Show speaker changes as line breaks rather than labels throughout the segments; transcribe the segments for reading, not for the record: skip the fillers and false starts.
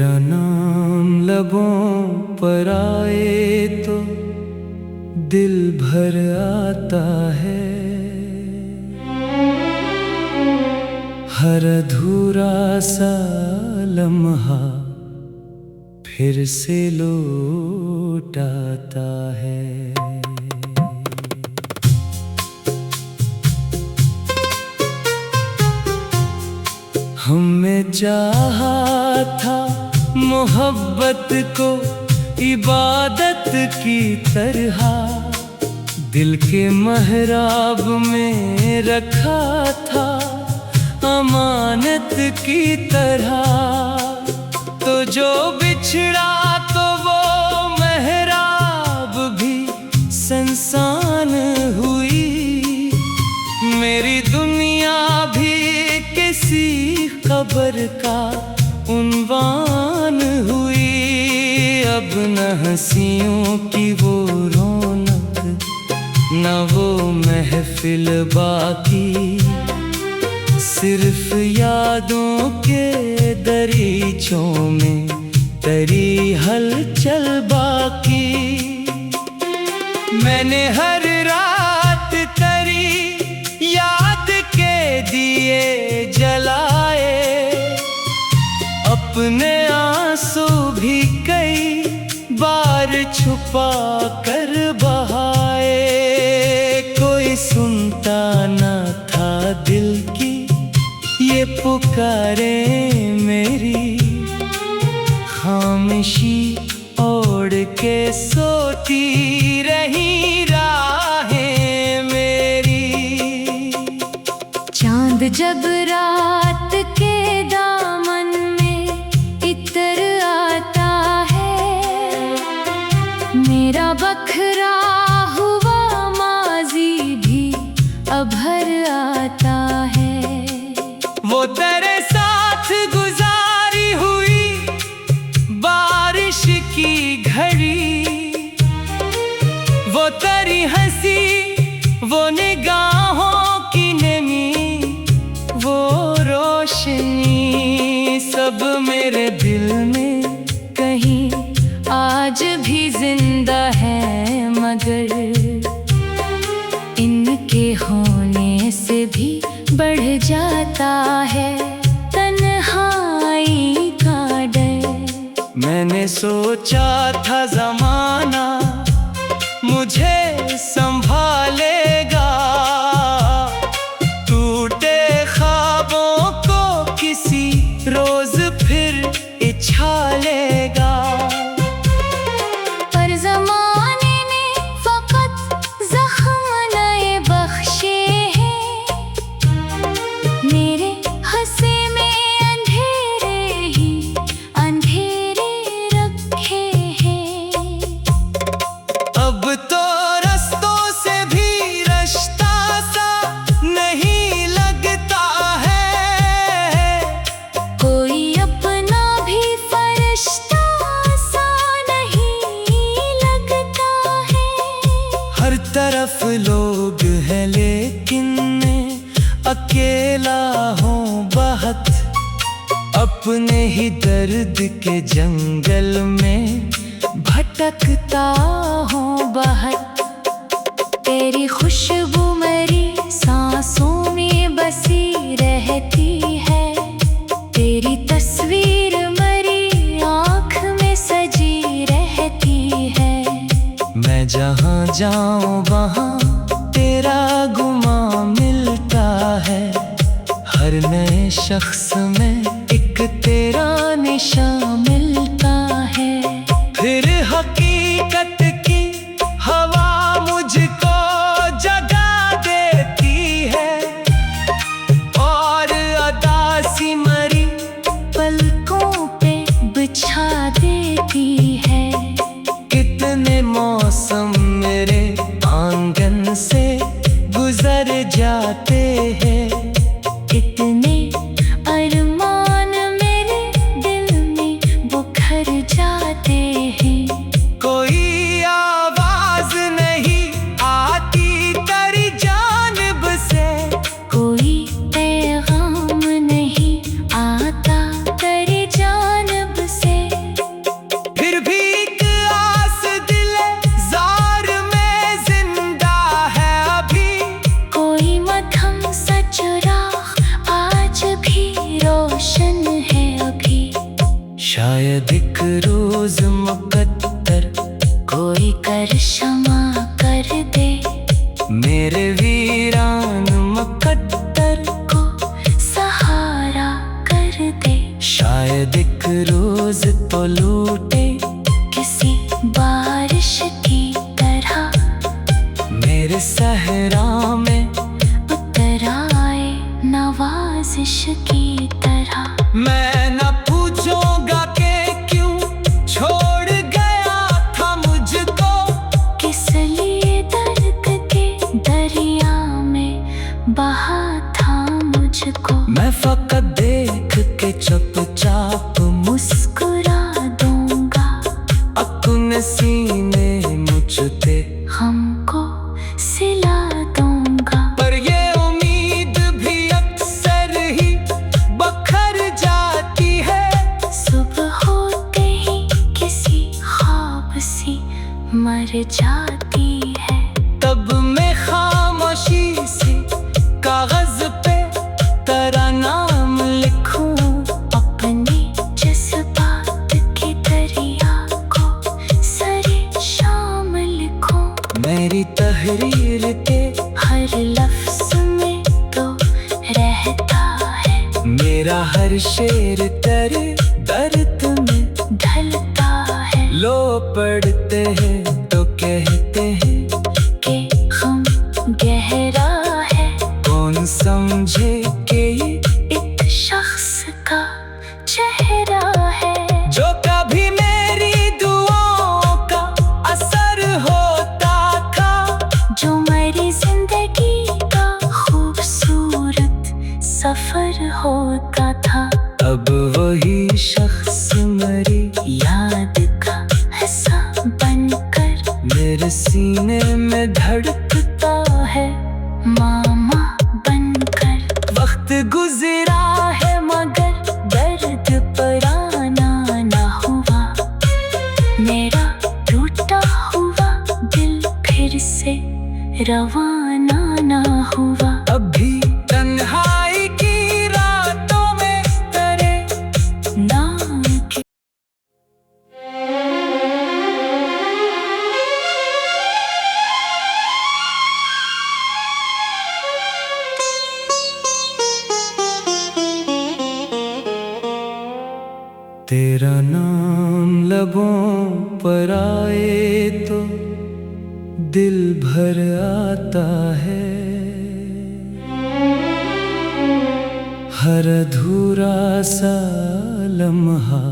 तेरा नाम लबों पर आए तो दिल भर आता है। हर अधूरा सा लम्हा फिर से लौट आता है। हमने चाहा था मोहब्बत को इबादत की तरह, दिल के महराब में रखा था अमानत की तरह। तो जो बिछड़ा तो वो महराब भी संसान हुई, मेरी दुनिया भी किसी खबर का उन्वान हुई। अब न हंसियों की वो रौनक, न वो महफिल बाकी, सिर्फ यादों के दरीचों में तरी हलचल बाकी। मैंने हर रात तेरी याद के दिए जलाए, अपने आंसू भी कई बार छुपा कर बहाए। कोई सुनता न था दिल की ये पुकारे मेरी, खामोशी ओढ़ के सोती रही राहें मेरी।
चांद जब रात के दामन में इतर आता है, मेरा बखरा हुआ माजी भी अभर आता है।
वो तेरे साथ गुजारी हुई बारिश की घड़ी, वो तेरी हंसी, वो निगाहों की नमी, वो रोशनी, सब मेरे दिल में कहीं आज भी जिंदा है। मगर इनके होने से भी बढ़ जाता है तन्हाई का डर। मैंने सोचा था ज़माना मुझे संभालेगा, टूटे ख्वाबों को किसी रोज फिर उछालेगा।
पर ज़माने ने फकत ज़ख्म नए बख्शे हैं, मेरे हंसे में अंधेरे ही अंधेरे रखे हैं।
अब तो रस्तों से भी रास्ता सा नहीं लगता है,
कोई अपना भी फरिश्ता सा नहीं लगता है।
हर तरफ लोग हैं लेकिन मैं अकेला हूँ बहुत, अपने ही दर्द के जंगल में भटकता हूँ बहुत। तेरी खुशबू मेरी सांसों में बसी रहती है, तेरी तस्वीर मेरी आँख में सजी रहती है। मैं जहाँ जाऊँ वहाँ तेरा गुमां मिलता है, हर नए शख्स में एक तेरा निशान मिलता है। फिर हकीकत की हवा मुझको जगा देती है, और अदासी मरी
पलकों पे बिछा देती है।
कितने मौसम मेरे आंगन से गुजर जाते हैं,
कितने अरमान मेरे दिल में
शायद एक रोज मुकद्दर
कोई कर क्षमा कर दे,
मेरे वीरान मुकद्दर
को सहारा कर दे।
शायद एक रोज तो लूटे
किसी बारिश की तरह
मेरे सहरा में
उतर आए नवाजिश की तरह।
मैं न पूछूंगा कि क्यों छोड़ गया था मुझको,
किस लिए दर्द के दरिया में बहा था मुझको।
मैं फकत देख के चुपचाप
मुस्कुरा दूंगा,
अपने सीने मुझते
हमको सिला दूंगा।
पर ये उम्मीद भी अक्सर ही बखर जाती है।
सुबह होते ही किसी ख्वाब सी मर जाती है।
तब मैं खामोशी से कागज पे तेरा नाम लिखूं,
अपने जज्बात के दरिया को सरे शाम लिखूं।
मेरी तहरीर के
हर लफ्ज में तो रहता है,
मेरा हर शेर तेरे दर्द में
ढलता है।
लो पढ़ते हैं तो कहते हैं
कि हम गहरा है,
कौन समझे कि ये
एक शख्स का चेहरा है।
जो कभी मेरी दुआओं का असर होता था,
जो मेरी जिंदगी का खूबसूरत सफर होता था।
अब वही शख्स मेरी
याद का हिस्सा बनकर
मेरे सीने में धड़कता
है, मामा बनकर।
वक्त गुजरा
है मगर दर्द पराना ना हुआ, मेरा टूटा हुआ दिल फिर से रवाना ना हुआ।
अभी तन्हाई की रातों में तेरे
नाम के
तेरा नाम लबों पर आए तो दिल भर आता है। हर अधूरा सा लम्हा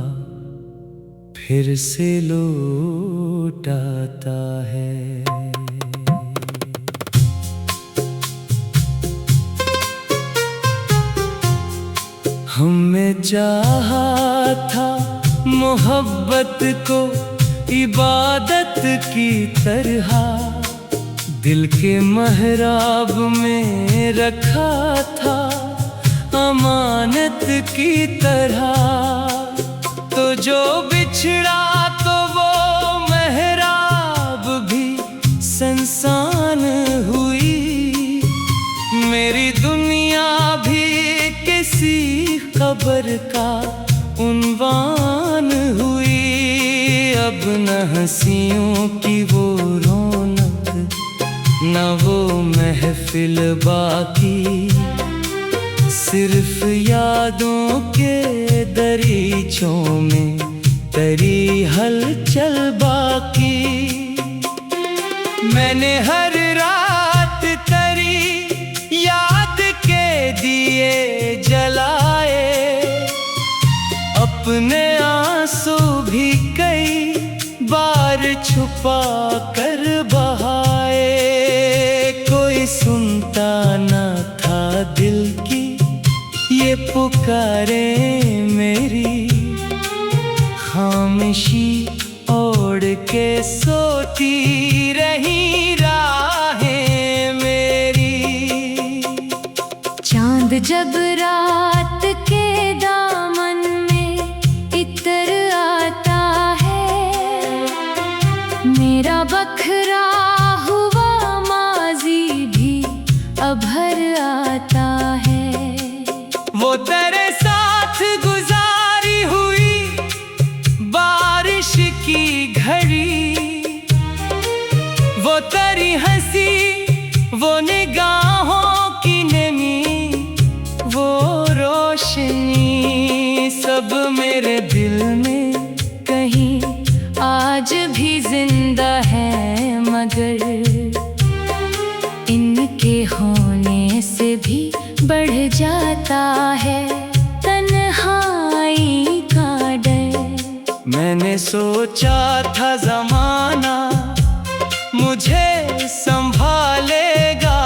फिर से लौट आता है। हमने चाहा था मोहब्बत को इबादत की तरह, दिल के महराब में रखा था अमानत की तरह। तो जो बिछड़ा तो वो महराब भी संसान हुई, मेरी दुनिया भी किसी खबर का उन्वान हुई। अब न हंसियों की वो रौनक, न वो महफिल बाकी, सिर्फ यादों के दरीचों में तेरी हलचल बाकी। मैंने हर रात तेरी याद के दिए जलाए, अपने आंसू भी कई बार छुपा कर बहाए। कोई सुनता न था दिल की ये पुकारे मेरी, खामोशी ओढ़ के सोती रही राहें मेरी।
चांद जब रात के दामन में इतर आता है, मेरा बखरा हुआ माजी भी अभर आता है।
वो तेरे साथ गुजारी हुई
जाता है तन्हाई का डर।
मैंने सोचा था जमाना मुझे संभालेगा,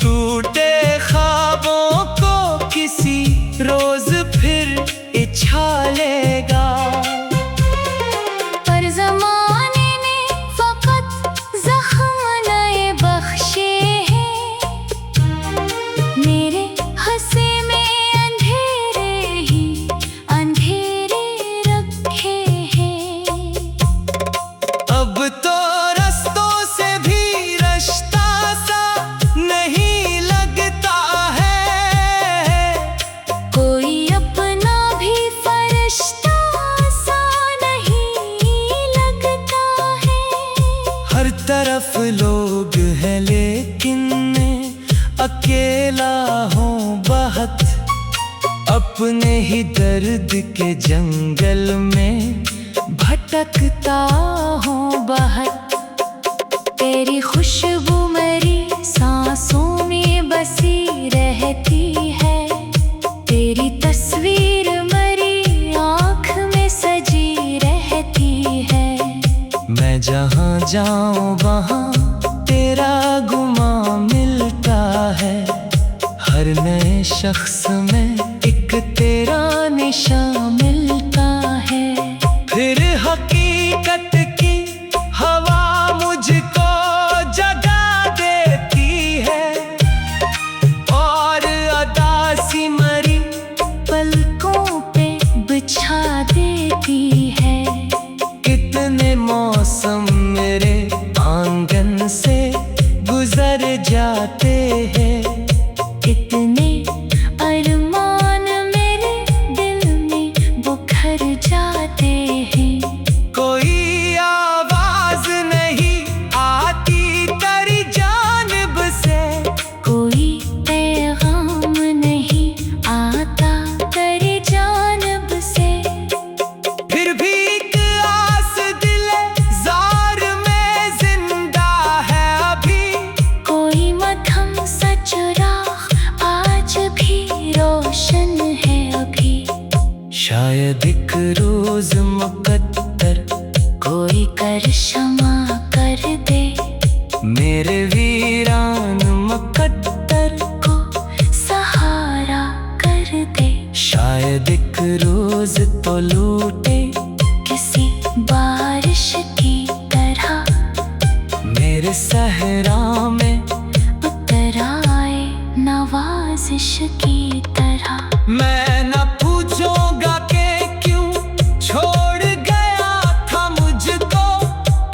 टूटे ख्वाबों को किसी रोज फिर उछालेगा।
पर ज़माने ने फ़क़त ज़ख्म नए बख्शे हैं, मेरे हंसे में अंधेरे ही अंधेरे रखे हैं।
अब तो रस्तों से भी रास्ता सा नहीं लगता है,
कोई अपना भी फरिश्ता सा नहीं लगता है।
हर तरफ लोग हैं लेकिन मैं अकेला हूँ बहुत, अपने ही दर्द के जंगल में
भटकता हूँ बहुत। तेरी खुशबू मेरी सांसों में बसी रहती है, तेरी तस्वीर मेरी आँख में सजी रहती है।
मैं जहाँ जाऊँ वहाँ तेरा गुमां मिलता है, हर नए शख्स में एक तेरा निशान मिलता है। फिर हकीकत की हवा मुझको जगा देती है, और अदासी मरी
पलकों पे बिछा देती है।
कितने मौसम मेरे आंगन से गुजर जाते हैं,
इतने अरमान मेरे दिल में बुखर जाते हैं।
कोई आवाज नहीं आती तेरी जानिब से,
कोई पैगाम नहीं आता तेरी जानिब से।
फिर भी एक आस दिले जार में जिंदा है अभी,
कोई मध्यम सा चिराग आज भी रोशन है अभी।
शायद एक रोज मुकद्दर
कोई कर क्षमा कर दे,
मेरे वीरान मुकद्दर
को सहारा कर दे।
शायद एक रोज तो लूटे
किसी बारिश की तरह
मेरे सहरा में,
उतर आए नवाजिश की तरह।
मैं न पूछूंगा कि क्यों छोड़ गया था मुझको,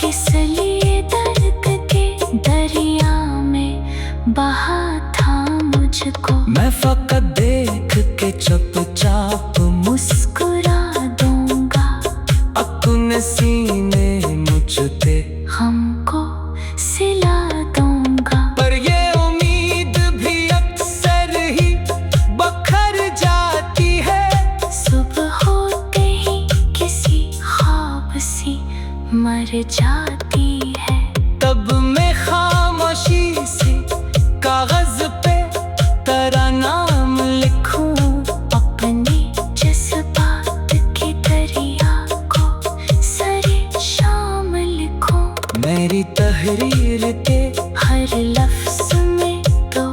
किस लिए दर्द के दरिया में बहा था मुझको।
मैं फकत देख के चुपचाप
मुस्कुरा दूंगा,
अपने सीने मुझते
हमको सिला दूंगा।
पर ये उम्मीद भी अक्सर ही बखर जाती है,
सुबह होते ही किसी ख्वाब सी मर जाती है।
तब मैं खामोशी से कागज पे तेरा नाम लिखूं,
अपने जज्बात के दरिया को सरे शाम लिखूं।
मेरी तहरीर के
हर लफ्ज में तो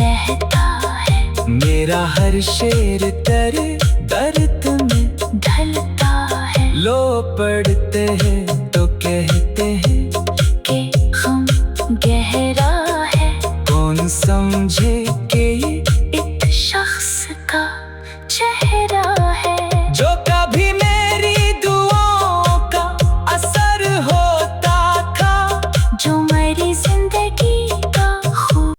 रहता है,
मेरा हर शेर तेरे दर्द में
ढलता है।
लो पढ़ते हैं तो कहते हैं
कि हम गहरा है,
कौन समझे कि ये
एक शख्स का